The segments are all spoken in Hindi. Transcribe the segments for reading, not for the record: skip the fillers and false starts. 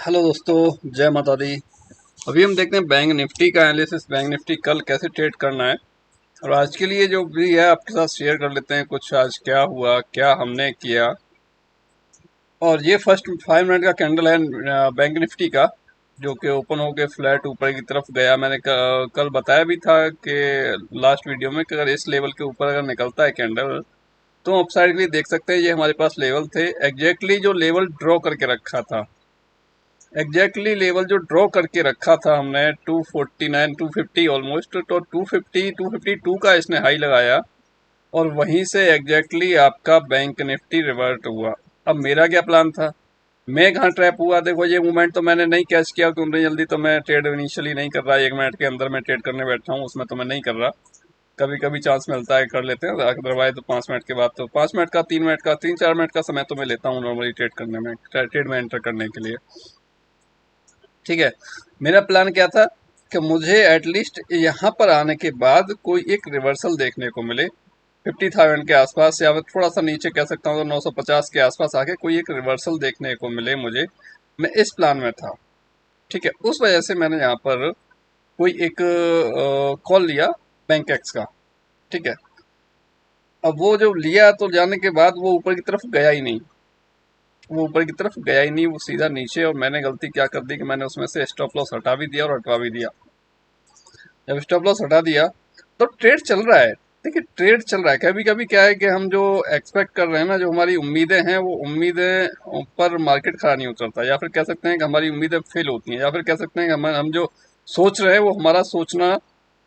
हेलो दोस्तों, जय माता दी। अभी हम देखते हैं बैंक निफ्टी का एनालिसिस। बैंक निफ्टी कल कैसे ट्रेड करना है और आज के लिए जो भी है आपके साथ शेयर कर लेते हैं। कुछ आज क्या हुआ, क्या हमने किया। और ये फर्स्ट 5 मिनट का कैंडल है बैंक निफ्टी का, जो कि ओपन होके फ्लैट ऊपर की तरफ गया। मैंने कल बताया भी था कि लास्ट वीडियो में कि अगर इस लेवल के ऊपर अगर निकलता है कैंडल तो अपसाइड के लिए देख सकते हैं। ये हमारे पास लेवल थे, एग्जैक्टली जो लेवल ड्रॉ करके रखा था। लेवल जो ड्रॉ करके रखा था हमने 249 250 ऑलमोस्ट, तो 250 252 का इसने हाई लगाया और वहीं से आपका बैंक निफ्टी रिवर्ट हुआ। अब मेरा क्या प्लान था, मैं कहाँ ट्रैप हुआ। देखो, ये मूवमेंट तो मैंने नहीं कैच किया क्योंकि जल्दी तो मैं ट्रेड इनिशियली नहीं कर रहा। 1 मिनट के अंदर मैं ट्रेड करने बैठा हूँ, उसमें तो मैं नहीं कर रहा। कभी कभी चांस मिलता है कर लेते हैं, अदरवाइज तो 5 मिनट के बाद तो 5 मिनट का 3 मिनट का 3-4 मिनट का समय तो मैं लेता हूँ नॉर्मली ट्रेड करने में, ट्रेड में एंटर करने के लिए। ठीक है, मेरा प्लान क्या था कि मुझे एटलीस्ट यहाँ पर आने के बाद कोई एक रिवर्सल देखने को मिले 50,000 के आसपास, या फिर थोड़ा सा नीचे कह सकता हूँ तो 950 के आसपास आके कोई एक रिवर्सल देखने को मिले मुझे। मैं इस प्लान में था। ठीक है, उस वजह से मैंने यहाँ पर कोई एक कॉल लिया बैंक एक्स का। ठीक है, अब वो जो लिया तो जाने के बाद वो ऊपर की तरफ गया ही नहीं। वो सीधा नीचे। और मैंने गलती क्या कर दी कि मैंने उसमें से स्टॉप लॉस हटा भी दिया और हटवा भी दिया। जब स्टॉप लॉस हटा दिया तो ट्रेड चल रहा है। देखिए, ट्रेड चल रहा है। कभी कभी क्या है कि हम जो एक्सपेक्ट कर रहे हैं ना, जो हमारी उम्मीदें हैं, वो उम्मीदें पर मार्केट खड़ा नहीं उतरता, या फिर कह सकते हैं कि हमारी उम्मीदें फेल होती हैं, या फिर कह सकते हैं कि हम जो सोच रहे हैं वो हमारा सोचना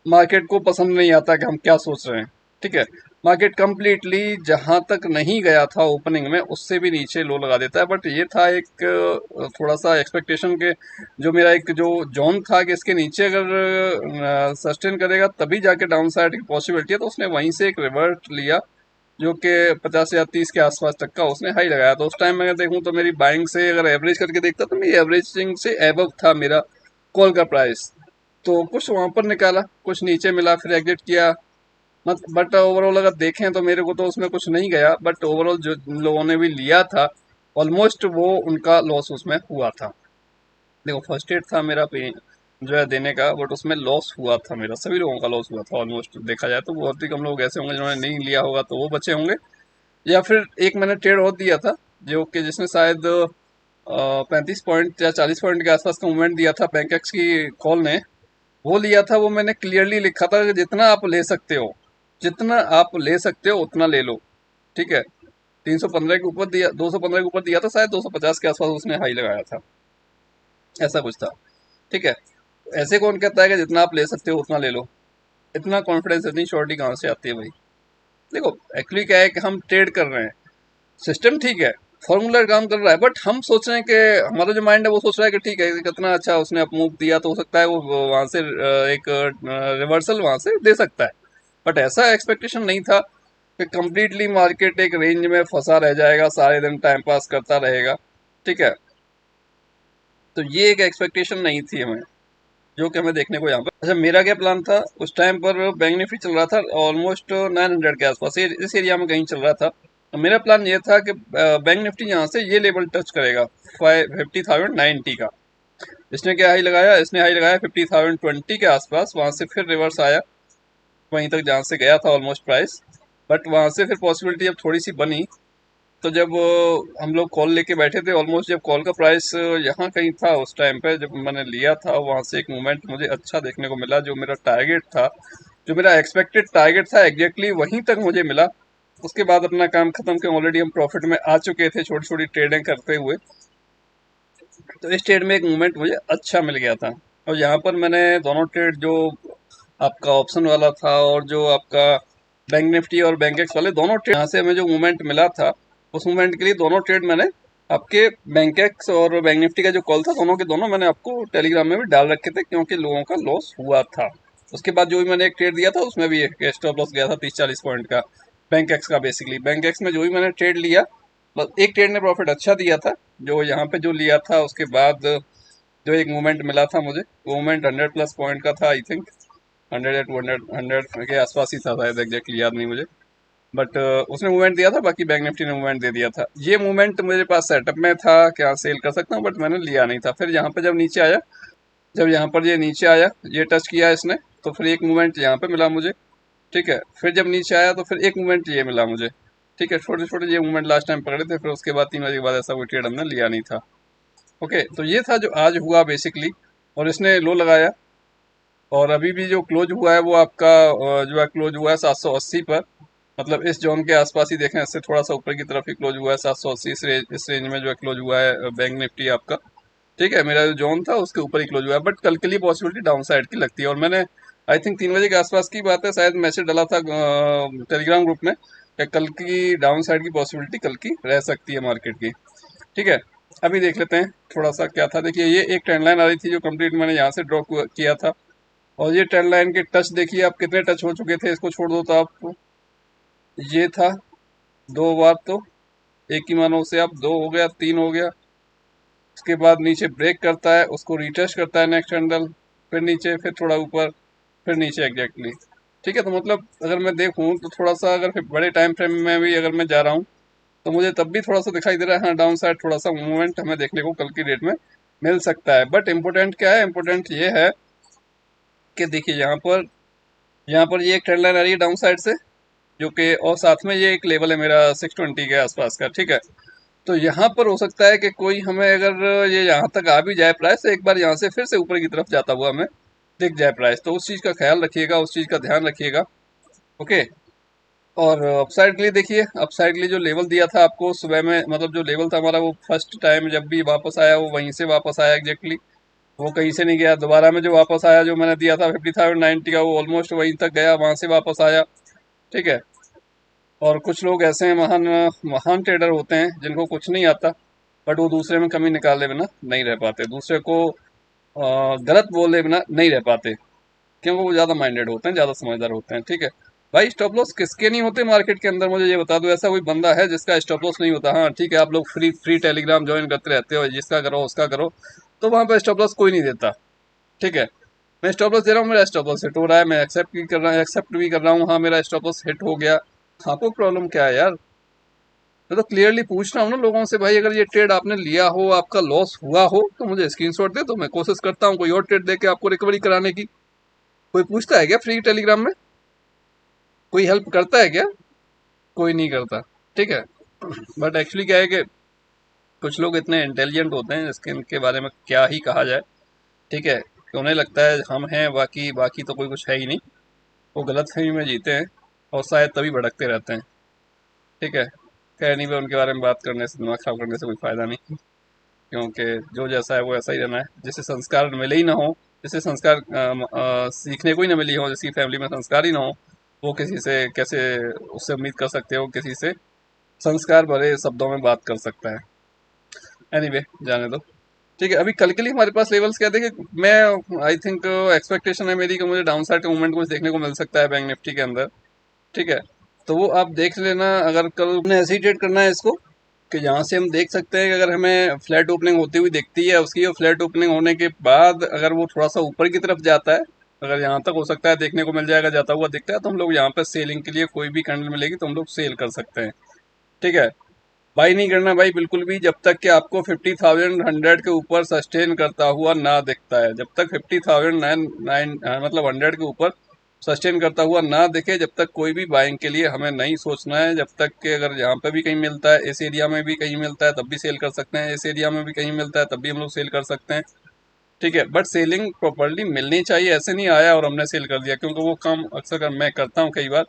मार्केट को पसंद नहीं आता कि हम क्या सोच रहे हैं। ठीक है, मार्केट कंप्लीटली जहां तक नहीं गया था ओपनिंग में, उससे भी नीचे लो लगा देता है। बट ये था एक थोड़ा सा एक्सपेक्टेशन के, जो मेरा एक जो जोन था कि इसके नीचे अगर सस्टेन करेगा तभी जाके डाउन साइड की पॉसिबिलिटी है, तो उसने वहीं से एक रिवर्ट लिया जो कि 50 या 30 के आसपास तक का उसने हाई लगाया। तो उस टाइम मैं देखूं तो मेरी बाइंग से अगर एवरेज करके देखता तो मेरी एवरेजिंग से एबव था मेरा कॉल का प्राइस। तो कुछ वहां पर निकाला, कुछ नीचे मिला, फिर एग्जिट किया। मत बट ओवरऑल अगर देखें तो मेरे को तो उसमें कुछ नहीं गया। बट ओवरऑल जो लोगों ने भी लिया था, ऑलमोस्ट वो उनका लॉस उसमें हुआ था। देखो, फर्स्ट एड था मेरा पे जो है देने का, बट उसमें लॉस हुआ था मेरा। सभी लोगों का लॉस हुआ था ऑलमोस्ट, देखा जाए तो बहुत ही कम लोग ऐसे होंगे जिन्होंने नहीं लिया होगा, तो वो बचे होंगे। या फिर एक मैंने ट्रेड और दिया था जो कि जिसने शायद 35 पॉइंट या 40 पॉइंट के आसपास का मूवमेंट दिया था बैंक एक्स की कॉल ने। वो लिया था, वो मैंने क्लियरली लिखा था कि जितना आप ले सकते हो, जितना आप ले सकते हो उतना ले लो। ठीक है, 315 के ऊपर दिया, 215 के ऊपर दिया था, शायद 250 के आसपास उसने हाई लगाया था, ऐसा कुछ था। ठीक है, ऐसे कौन कहता है कि जितना आप ले सकते हो उतना ले लो। इतना कॉन्फिडेंस, इतनी श्योरिटी कहाँ से आती है भाई। देखो, एक्चुअली क्या है कि हम ट्रेड कर रहे हैं, सिस्टम ठीक है, फॉर्मूला काम कर रहा है, बट हम सोच रहे हैं कि हमारा जो माइंड है वो सोच रहा है कि ठीक है, कितना अच्छा उसने अप मूव दिया, तो हो सकता है वो वहां से एक रिवर्सल वहां से दे सकता है। बट ऐसा एक्सपेक्टेशन नहीं था कि कंप्लीटली मार्केट एक रेंज में फंसा रह जाएगा, सारे दिन टाइम पास करता रहेगा। ठीक है, तो ये एक एक्सपेक्टेशन नहीं थी हमें, जो कि हमें देखने को यहाँ पर। अच्छा, मेरा क्या प्लान था उस टाइम पर, बैंक निफ्टी चल रहा था ऑलमोस्ट 900 के आसपास, इस एरिया में कहीं चल रहा था। तो मेरा प्लान ये था कि बैंक निफ्टी यहाँ से ये लेवल टच करेगा 50,090 का। इसने क्या हाई लगाया, इसने हाई लगाया 50,020 के आसपास, वहां से फिर रिवर्स आया वहीं तक जहां से गया था ऑलमोस्ट प्राइस। बट वहां से फिर पॉसिबिलिटी अब थोड़ी सी बनी। तो जब हम लोग कॉल लेके बैठे थे, ऑलमोस्ट जब कॉल का प्राइस यहाँ कहीं था उस टाइम पे जब मैंने लिया था, वहां से एक मूवमेंट मुझे अच्छा देखने को मिला। जो मेरा टारगेट था, जो मेरा एक्सपेक्टेड टारगेट था, एग्जैक्टली वहीं तक मुझे मिला। उसके बाद अपना काम खत्म किया, ऑलरेडी हम प्रॉफिट में आ चुके थे छोटी छोटी ट्रेडें करते हुए। तो इस ट्रेड में एक मूवमेंट मुझे अच्छा मिल गया था। और यहाँ पर मैंने दोनों ट्रेड, जो आपका ऑप्शन वाला था और जो आपका बैंक निफ्टी और बैंक एक्स वाले दोनों ट्रेड, यहाँ से हमें जो मूवमेंट मिला था, उस मूवमेंट के लिए दोनों ट्रेड मैंने आपके बैंक एक्स और बैंक निफ्टी का जो कॉल था, दोनों के दोनों मैंने आपको टेलीग्राम में भी डाल रखे थे, क्योंकि लोगों का लॉस हुआ था। उसके बाद जो भी मैंने एक ट्रेड दिया था उसमें भी एक स्टॉप लॉस गया था 30-40 पॉइंट का, बैंक एक्स का। बेसिकली बैंक एक्स में जो भी मैंने ट्रेड लिया, बस एक ट्रेड ने प्रॉफिट अच्छा दिया था, जो यहाँ पे जो लिया था उसके बाद जो एक मूवमेंट मिला था मुझे, वो मूवमेंट 100+ पॉइंट का था आई थिंक। 100 या 200 100 के आसपास ही था शायद, एग्जैक्टली याद नहीं मुझे। बट उसने मूवमेंट दिया था, बाकी बैंक निफ्टी ने मूवमेंट दे दिया था। ये मूवमेंट मेरे पास सेटअप में था क्या सेल कर सकता हूँ, बट मैंने लिया नहीं था। फिर यहाँ पे जब नीचे आया, जब यहाँ पर ये नीचे आया, ये टच किया इसने, तो फिर एक मूवमेंट यहाँ पे मिला मुझे। ठीक है, फिर जब नीचे आया तो फिर एक मूवमेंट ये मिला मुझे। ठीक है, छोटे छोटे ये मूवमेंट लास्ट टाइम पकड़े थे, फिर उसके बाद 3 बजे के बाद ऐसा कोई ट्रेड हमने लिया नहीं था। ओके, तो ये था जो आज हुआ बेसिकली। और इसने लो लगाया, और अभी भी जो क्लोज हुआ है वो आपका जो है क्लोज हुआ है 780 पर। मतलब इस जोन के आसपास ही देखें, इससे थोड़ा सा ऊपर की तरफ ही क्लोज हुआ है 780। इस रेंज में जो है क्लोज हुआ है बैंक निफ्टी आपका। ठीक है, मेरा जो जोन था उसके ऊपर ही क्लोज हुआ है, बट कल के लिए पॉसिबिलिटी डाउन साइड की लगती है। और मैंने आई थिंक 3 बजे के आसपास की बात है, शायद मैसेज डाला था टेलीग्राम ग्रुप में कि कल की डाउन साइड की पॉसिबिलिटी कल की रह सकती है मार्केट की। ठीक है, अभी देख लेते हैं थोड़ा सा क्या था। देखिए, ये एक ट्रेंड लाइन आ रही थी जो कंप्लीट मैंने यहाँ से ड्रॉ किया था। और ये ट्रेंड लाइन के टच देखिए आप कितने टच हो चुके थे, इसको छोड़ दो तो आप, ये था 2 बार तो, एक ही मानो से आप 2 हो गया, 3 हो गया। उसके बाद नीचे ब्रेक करता है, उसको रिटेस्ट करता है नेक्स्ट कैंडल, फिर नीचे, फिर थोड़ा ऊपर, फिर नीचे एग्जैक्टली। ठीक है, तो मतलब अगर मैं देखूं तो थोड़ा सा, अगर फिर बड़े टाइम फ्रेम में भी अगर मैं जा रहा हूँ तो मुझे तब भी थोड़ा सा दिखाई दे रहा है, हाँ डाउन साइड थोड़ा सा मूवमेंट हमें देखने को कल की डेट में मिल सकता है। बट इम्पोर्टेंट क्या है, इम्पोर्टेंट ये है कि देखिए यहाँ पर ये एक ट्रेंड लाइन आ रही है डाउन साइड से, जो कि, और साथ में ये एक लेवल है मेरा 620 के आसपास का। ठीक है, तो यहाँ पर हो सकता है कि कोई हमें, अगर ये यहाँ तक आ भी जाए प्राइस, तो एक बार यहाँ से फिर से ऊपर की तरफ जाता हुआ हमें दिख जाए प्राइस, तो उस चीज़ का ख्याल रखिएगा, उस चीज़ का ध्यान रखिएगा। ओके, और अपसाइड के लिए देखिए, अपसाइड के लिए जो लेवल दिया था आपको सुबह में, मतलब जो लेवल था हमारा, वो फर्स्ट टाइम जब भी वापस आया वो वहीं से वापस आया एग्जैक्टली। वो कहीं से नहीं गया, दोबारा में जो वापस आया, जो मैंने दिया था 50,90 का, वो ऑलमोस्ट वहीं तक गया, वहां से वापस आया। ठीक है, और कुछ लोग ऐसे हैं, महान महान ट्रेडर होते हैं जिनको कुछ नहीं आता, बट वो दूसरे में कमी निकाले बिना नहीं रह पाते, दूसरे को गलत बोले बिना नहीं रह पाते, क्योंकि वो ज़्यादा माइंडेड होते हैं, ज़्यादा समझदार होते हैं। ठीक है भाई, स्टॉप लॉस किसके नहीं होते मार्केट के अंदर, मुझे ये बता दो, ऐसा कोई बंदा है जिसका स्टॉप लॉस नहीं होता? हाँ ठीक है, आप लोग फ्री फ्री टेलीग्राम ज्वाइन करते रहते हो, जिसका करो उसका करो, तो वहाँ पर स्टॉप लॉस कोई नहीं देता। ठीक है, मैं स्टॉप लॉस दे रहा हूँ, मेरा स्टॉप लॉस हिट हो रहा है, मैं एक्सेप्ट भी कर रहा हूँ, हाँ मेरा स्टॉप लॉस हिट हो गया। आपको प्रॉब्लम क्या है यार? मैं तो क्लियरली पूछ रहा हूँ ना लोगों से, भाई अगर ये ट्रेड आपने लिया हो, आपका लॉस हुआ हो, तो मुझे स्क्रीनशॉट दे दो, मैं कोशिश करता हूँ कोई और ट्रेड देके आपको रिकवरी कराने की। कोई पूछता है क्या फ्री टेलीग्राम में? कोई हेल्प करता है क्या? कोई नहीं करता। ठीक है, बट एक्चुअली क्या है कि कुछ लोग इतने इंटेलिजेंट होते हैं जिसके इनके बारे में क्या ही कहा जाए। ठीक है, कि उन्हें लगता है हम हैं, बाकी बाकी तो कोई कुछ है ही नहीं। वो गलत फहमी में जीते हैं, और शायद तभी भटकते रहते हैं। ठीक है, खैर नहीं, उनके बारे में बात करने से, दिमाग खराब करने से कोई फायदा नहीं, क्योंकि जो जैसा है वो ऐसा ही रहना है। जिसे संस्कार मिले ही ना हो, जिसे संस्कार सीखने को ही ना मिली हो, जिसकी फैमिली में संस्कार ही ना हो, वो किसी से कैसे, उससे उम्मीद कर सकते हो किसी से संस्कार भरे शब्दों में बात कर सकता है? एनीवे, जाने दो। ठीक है, अभी कल के लिए हमारे पास लेवल्स क्या थे कि मैं, आई थिंक एक्सपेक्टेशन है मेरी कि मुझे डाउन साइड का मूवमेंट कुछ देखने को मिल सकता है बैंक निफ्टी के अंदर। ठीक है, तो वो आप देख लेना, अगर कल ने हेसिटेट करना है इसको, कि यहाँ से हम देख सकते हैं कि अगर हमें फ्लैट ओपनिंग होती हुई दिखती है उसकी, और फ्लैट ओपनिंग होने के बाद अगर वो थोड़ा सा ऊपर की तरफ जाता है, अगर यहाँ तक हो सकता है देखने को मिल जाएगा जाता हुआ दिखता है, तो हम लोग यहाँ पर सेलिंग के लिए कोई भी कैंडल मिलेगी तो हम लोग सेल कर सकते हैं। ठीक है, बाई नहीं करना भाई बिल्कुल भी, जब तक कि आपको 50,100 के ऊपर सस्टेन करता हुआ ना दिखता है। जब तक 50,000 मतलब 100 के ऊपर सस्टेन करता हुआ ना दिखे, जब तक कोई भी बाइंग के लिए हमें नहीं सोचना है। जब तक कि अगर यहाँ पे भी कहीं मिलता है, इस एरिया में भी कहीं मिलता है, तब भी सेल कर सकते हैं, इस एरिया में भी कहीं मिलता है तब भी हम लोग सेल कर सकते हैं। ठीक है, बट सेलिंग प्रॉपरली मिलनी चाहिए, ऐसे नहीं आया और हमने सेल कर दिया, क्योंकि वो काम अक्सर मैं करता हूँ कई बार,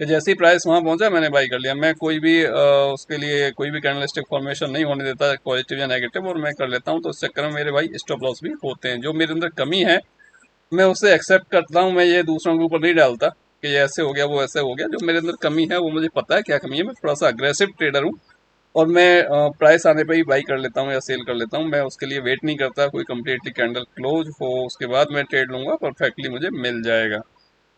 कि जैसे ही प्राइस वहाँ पहुंचा मैंने बाई कर लिया। मैं कोई भी उसके लिए कोई भी कैंडलस्टिक फॉर्मेशन नहीं होने देता, पॉजिटिव या नेगेटिव, और मैं कर लेता हूँ। तो उस चक्कर में मेरे भाई स्टॉप लॉस भी होते हैं। जो मेरे अंदर कमी है मैं उसे एक्सेप्ट करता हूँ, मैं ये दूसरों के ऊपर नहीं डालता कि ये ऐसे हो गया वो ऐसे हो गया। जो मेरे अंदर कमी है वो मुझे पता है क्या कमी है, मैं थोड़ा सा अग्रेसिव ट्रेडर हूँ, और मैं प्राइस आने पे ही बाई कर लेता हूँ या सेल कर लेता हूँ। मैं उसके लिए वेट नहीं करता कोई कम्प्लीटली कैंडल क्लोज हो उसके बाद मैं ट्रेड लूंगा, परफेक्टली मुझे मिल जाएगा।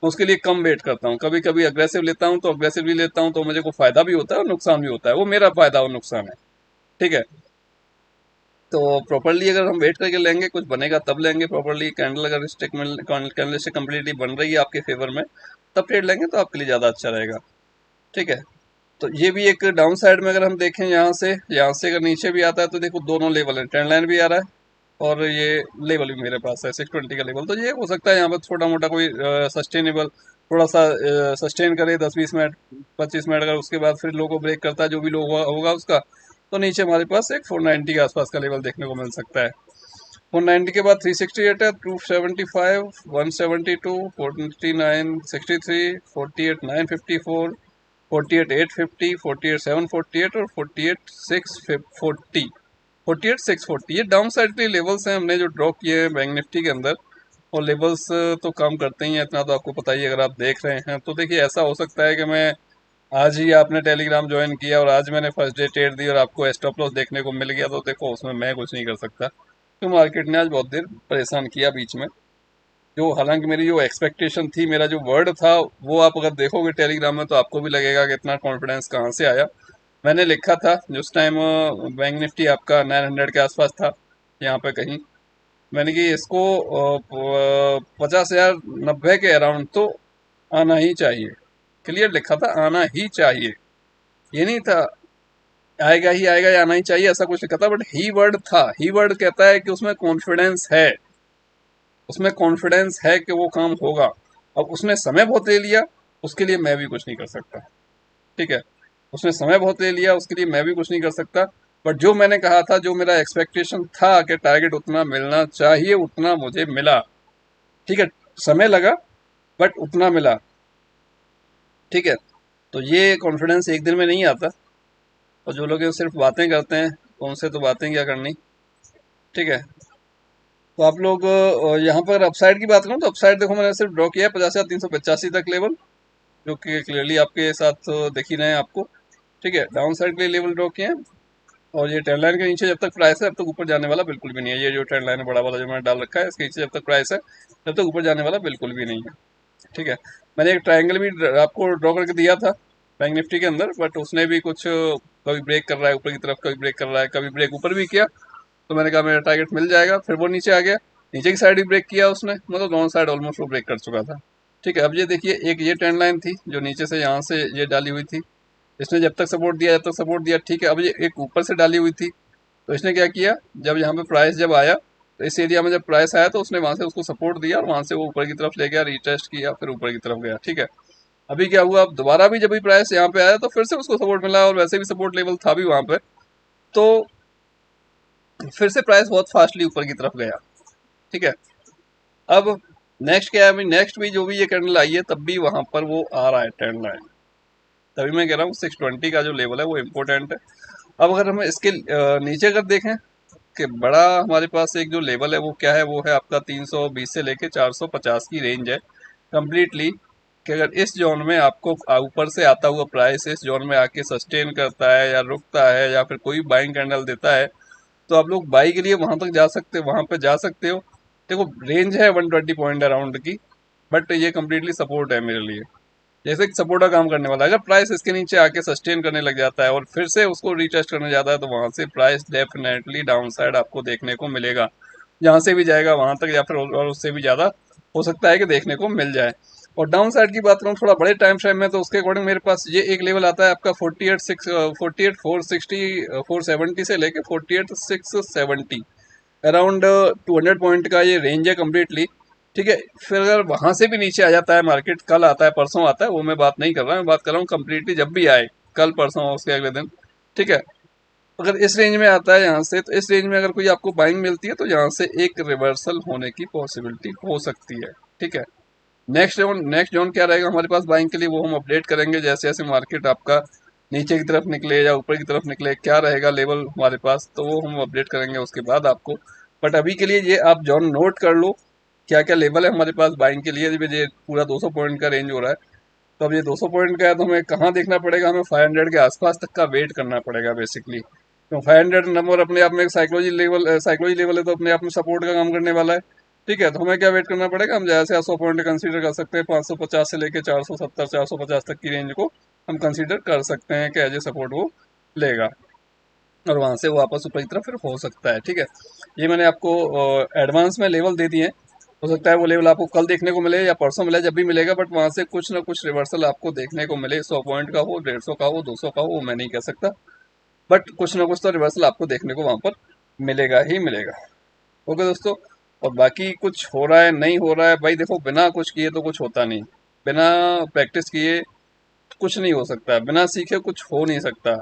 उसके लिए कम वेट करता हूँ, कभी कभी अग्रेसिव लेता हूँ, तो अग्रेसिवली लेता हूँ तो मुझे को फायदा भी होता है और नुकसान भी होता है, वो मेरा फायदा और नुकसान है। ठीक है, तो प्रॉपरली अगर हम वेट करके लेंगे कुछ बनेगा तब लेंगे प्रॉपरली। कैंडल अगर स्टिक कैंडल स्टिक कम्प्लीटली बन रही है आपके फेवर में, तब ट्रेड लेंगे तो आपके लिए ज़्यादा अच्छा रहेगा। ठीक है। तो ये भी एक डाउन साइड में अगर हम देखें, यहाँ से अगर नीचे भी आता है तो देखो दोनों लेवल है, ट्रेंड लाइन भी आ रहा है और ये लेवल भी मेरे पास है 620 का लेवल। तो ये हो सकता है यहाँ पर छोटा मोटा कोई सस्टेनेबल थोड़ा सा सस्टेन करे 10-20 मिनट 25 मिनट, अगर उसके बाद फिर लो को ब्रेक करता है जो भी लो होगा उसका, तो नीचे हमारे पास एक 490 के आसपास का लेवल देखने को मिल सकता है। 490 के बाद 368 है, 275, 172, 49, 63, 48, 954, 48, 850, 48, 748 और 48, 640, 48, 640, ये डाउन साइड के लेवल्स हैं हमने जो ड्रॉ किए हैं बैंक निफ्टी के अंदर। और लेवल्स तो काम करते ही हैं, इतना तो आपको पता ही है अगर आप देख रहे हैं तो। देखिए ऐसा हो सकता है कि मैं आज ही आपने टेलीग्राम ज्वाइन किया और आज मैंने फर्स्ट डे ट्रेड दी और आपको स्टॉप लॉस देखने को मिल गया, तो देखो उसमें मैं कुछ नहीं कर सकता। तो मार्केट ने आज बहुत देर परेशान किया बीच में, जो हालांकि मेरी जो एक्सपेक्टेशन थी, मेरा जो वर्ड था, वो आप अगर देखोगे टेलीग्राम में तो आपको भी लगेगा कि इतना कॉन्फिडेंस कहाँ से आया। मैंने लिखा था जिस टाइम बैंक निफ्टी आपका 900 के आसपास था, यहाँ पे कहीं मैंने कि इसको 50,000 90 के अराउंड तो आना ही चाहिए। क्लियर लिखा था, आना ही चाहिए, ये नहीं था आएगा ही आएगा या आना ही चाहिए, ऐसा कुछ लिखा था। बट ही वर्ड था, ही वर्ड कहता है कि उसमें कॉन्फिडेंस है, उसमें कॉन्फिडेंस है कि वो काम होगा। अब उसने समय बहुत ले लिया, उसके लिए मैं भी कुछ नहीं कर सकता। ठीक है, उसने समय बहुत ले लिया, उसके लिए मैं भी कुछ नहीं कर सकता। बट जो मैंने कहा था, जो मेरा एक्सपेक्टेशन था कि टारगेट उतना मिलना चाहिए, उतना मुझे मिला। ठीक है, समय लगा बट उतना मिला। ठीक है, तो ये कॉन्फिडेंस एक दिन में नहीं आता, और जो लोग सिर्फ बातें करते हैं तो उनसे तो बातें क्या करनी। ठीक है, तो आप लोग यहाँ पर अपसाइड की बात करूँ तो अपसाइड देखो मैंने सिर्फ ड्रॉ किया है 50,385 तक लेवल, जो कि क्लियरली आपके साथ दिख ही रहे हैं आपको। ठीक है, डाउन साइड के लिए लेवल ड्रॉ किए हैं, और ये ट्रेंड लाइन के नीचे जब तक प्राइस है तब तक ऊपर जाने वाला बिल्कुल भी नहीं है। ये जो ट्रेंड लाइन है बड़ा वाला जो मैंने डाल रखा है, इसके नीचे जब तक प्राइस है तब तक ऊपर जाने वाला बिल्कुल भी नहीं है। ठीक है, मैंने एक ट्रायंगल भी आपको ड्रॉ करके दिया था बैंक निफ्टी के अंदर, बट उसने भी कुछ कभी ब्रेक कर रहा है ऊपर की तरफ, कभी ब्रेक कर रहा है, कभी ब्रेक ऊपर भी किया, तो मैंने कहा मेरा टारगेट मिल जाएगा, फिर वो नीचे आ गया। नीचे की साइड भी ब्रेक किया उसने, मतलब दोनों साइड ऑलमोस्ट वो ब्रेक कर चुका था। ठीक है, अब ये देखिए एक ये ट्रेंड लाइन थी जो नीचे से यहाँ से ये डाली हुई थी, इसने जब तक सपोर्ट दिया जब तक सपोर्ट दिया। ठीक है, अब ये एक ऊपर से डाली हुई थी, तो इसने क्या किया, जब यहाँ पे प्राइस जब आया तो इस एरिया में जब प्राइस आया तो उसने वहां से उसको सपोर्ट दिया और वहां से वो ऊपर की तरफ ले गया, रीटेस्ट किया, फिर ऊपर की तरफ गया। ठीक है, अभी क्या हुआ, अब दोबारा भी जब भी प्राइस यहाँ पे आया तो फिर से उसको सपोर्ट मिला, और वैसे भी सपोर्ट लेवल था भी वहां पे, तो फिर से प्राइस बहुत फास्टली ऊपर की तरफ गया। ठीक है, अब नेक्स्ट क्या है, अभी नेक्स्ट भी जो भी ये कैंडल आई है तब भी वहां पर वो आ रहा है ट्रेंड लाइन, तभी मैं कह रहा हूँ 620 का जो लेवल है वो इम्पोर्टेंट है। अब अगर हम इसके नीचे अगर देखें कि बड़ा हमारे पास एक जो लेवल है वो क्या है, वो है आपका 320 से लेके 450 की रेंज है कंप्लीटली। कि अगर इस जोन में आपको ऊपर से आता हुआ प्राइस इस जोन में आके सस्टेन करता है या रुकता है या फिर कोई बाइंग कैंडल देता है, तो आप लोग बाई के लिए वहां तक जा सकते हो, वहां पे जा सकते हो। देखो रेंज है 120 पॉइंट अराउंड की, बट ये कम्प्लीटली सपोर्ट है मेरे लिए, जैसे कि सपोर्ट का काम करने वाला है। अगर प्राइस इसके नीचे आके सस्टेन करने लग जाता है और फिर से उसको रीटेस्ट करने जाता है, तो वहां से प्राइस डेफिनेटली डाउन साइड आपको देखने को मिलेगा, जहां से भी जाएगा वहां तक, या फिर और उससे भी ज्यादा हो सकता है कि देखने को मिल जाए। और डाउन साइड की बात करूँ थोड़ा बड़े टाइम फ्रेम में, तो उसके अकॉर्डिंग मेरे पास ये एक लेवल आता है आपका 48,460 से लेके 48,670 अराउंड 200 पॉइंट का ये रेंज है कम्प्लीटली। ठीक है, फिर अगर वहां से भी नीचे आ जाता है मार्केट, कल आता है परसों आता है, वो मैं बात नहीं कर रहा, मैं बात कर रहा हूँ कम्प्लीटली जब भी आए, कल परसों उसके अगले दिन। ठीक है, अगर इस रेंज में आता है यहाँ से, तो इस रेंज में अगर कोई आपको बाइंग मिलती है तो यहाँ से एक रिवर्सल होने की पॉसिबिलिटी हो सकती है। ठीक है, नेक्स्ट जोन क्या रहेगा हमारे पास बाइंग के लिए, वो हम अपडेट करेंगे जैसे जैसे मार्केट आपका नीचे की तरफ निकले या ऊपर की तरफ निकले, क्या रहेगा लेवल हमारे पास, तो वो हम अपडेट करेंगे उसके बाद आपको। बट अभी के लिए ये आप जोन नोट कर लो, क्या क्या लेवल है हमारे पास बाइंग के लिए। ये पूरा 200 पॉइंट का रेंज हो रहा है, तो अब ये 200 पॉइंट का है तो हमें कहाँ देखना पड़ेगा, हमें 500 के आसपास तक का वेट करना पड़ेगा बेसिकली। तो 500 नंबर अपने आप में एक साइकोलॉजी लेवल है, तो अपने आप में सपोर्ट का काम करने वाला है। ठीक है, तो हमें क्या वेट करना पड़ेगा, हम जैसे 100 पॉइंट कंसीडर कर सकते हैं, 550 से लेके 470 450 तक की रेंज को हम कंसीडर कर सकते हैं कि एज ए सपोर्ट वो लेगा, और वहां से वो वापस ऊपर की तरफ फिर हो सकता है। ठीक है, ये मैंने आपको एडवांस में लेवल दे दिए हैं, हो सकता है वो लेवल आपको कल देखने को मिले या परसों मिले, जब भी मिलेगा, बट वहां से कुछ ना कुछ रिवर्सल आपको देखने को मिले। 100 पॉइंट का हो, 150 का हो, 200 का हो, वो मैं नहीं कह सकता, बट कुछ ना कुछ तो रिवर्सल आपको देखने को वहां पर मिलेगा ही मिलेगा। ओके दोस्तों। और बाकी कुछ हो रहा है नहीं हो रहा है, भाई देखो, बिना कुछ किए तो कुछ होता नहीं, बिना प्रैक्टिस किए कुछ नहीं हो सकता, बिना सीखे कुछ हो नहीं सकता,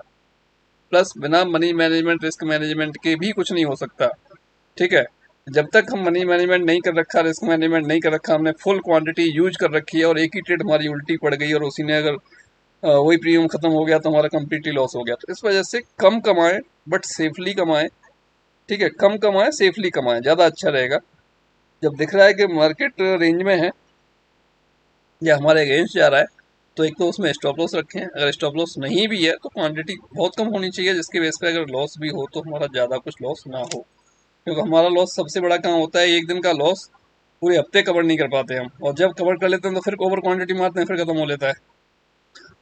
प्लस बिना मनी मैनेजमेंट, रिस्क मैनेजमेंट के भी कुछ नहीं हो सकता। ठीक है। जब तक हम मनी मैनेजमेंट नहीं कर रखा, रिस्क मैनेजमेंट नहीं कर रखा, हमने फुल क्वांटिटी यूज कर रखी है और एक ही ट्रेड हमारी उल्टी पड़ गई और उसी ने अगर वही प्रीमियम खत्म हो गया तो हमारा कंप्लीटली लॉस हो गया। तो इस वजह से कम कमाएं बट सेफली कमाएं। ठीक है, कम कमाएं सेफली कमाएं, ज़्यादा अच्छा रहेगा। जब दिख रहा है कि मार्केट रेंज में है या हमारे अगेंस्ट जा रहा है, तो एक तो उसमें स्टॉप लॉस रखें। अगर स्टॉप लॉस नहीं भी है तो क्वांटिटी बहुत कम होनी चाहिए, जिसके बेस पे अगर लॉस भी हो तो हमारा ज़्यादा कुछ लॉस ना हो। क्योंकि हमारा लॉस सबसे बड़ा काम होता है, एक दिन का लॉस पूरे हफ्ते कवर नहीं कर पाते हम, और जब कवर कर लेते हैं तो फिर ओवर क्वांटिटी मारते हैं, फिर खत्म हो लेता है।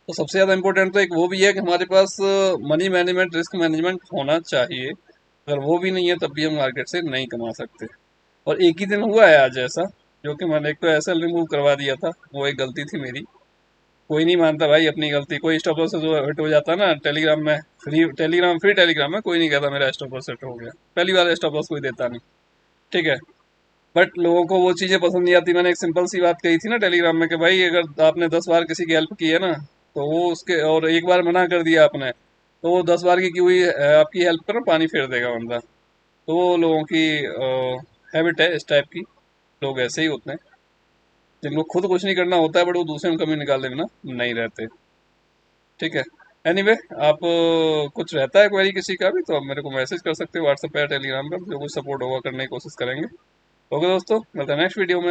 तो सबसे ज़्यादा इंपॉर्टेंट तो एक वो भी है कि हमारे पास मनी मैनेजमेंट, रिस्क मैनेजमेंट होना चाहिए। अगर वो भी नहीं है तब भी हम मार्केट से नहीं कमा सकते। और एक ही दिन हुआ है आज ऐसा, जो कि मैंने एक तो ऐसा रिमूव करवा दिया था, वो एक गलती थी मेरी। कोई नहीं मानता भाई अपनी गलती, कोई स्टॉप लॉस से जो हिट हो जाता है ना टेलीग्राम में, फ्री टेलीग्राम में कोई नहीं कहता मेरा स्टॉप लॉस हिट हो गया, पहली बार स्टॉप लॉस कोई देता नहीं। ठीक है। बट लोगों को वो चीज़ें पसंद नहीं आती। मैंने एक सिंपल सी बात कही थी ना टेलीग्राम में कि भाई अगर आपने 10 बार किसी की हेल्प की है ना, तो वो उसके, और एक बार मना कर दिया आपने, तो वो 10 बार की हुई आपकी हेल्प पर ना पानी फेर देगा बंदा। तो वो लोगों की हैबिट है इस टाइप की, लोग ऐसे ही होते हैं जिनको खुद कुछ नहीं करना होता है बट वो दूसरे में कमी निकालने में ना नहीं रहते। ठीक है। एनीवे आप कुछ रहता है क्वेरी किसी का भी तो आप मेरे को मैसेज कर सकते हो व्हाट्सएप पे या टेलीग्राम पर, जो कुछ सपोर्ट होगा करने की कोशिश करेंगे। ओके दोस्तों, मिलते हैं नेक्स्ट वीडियो में।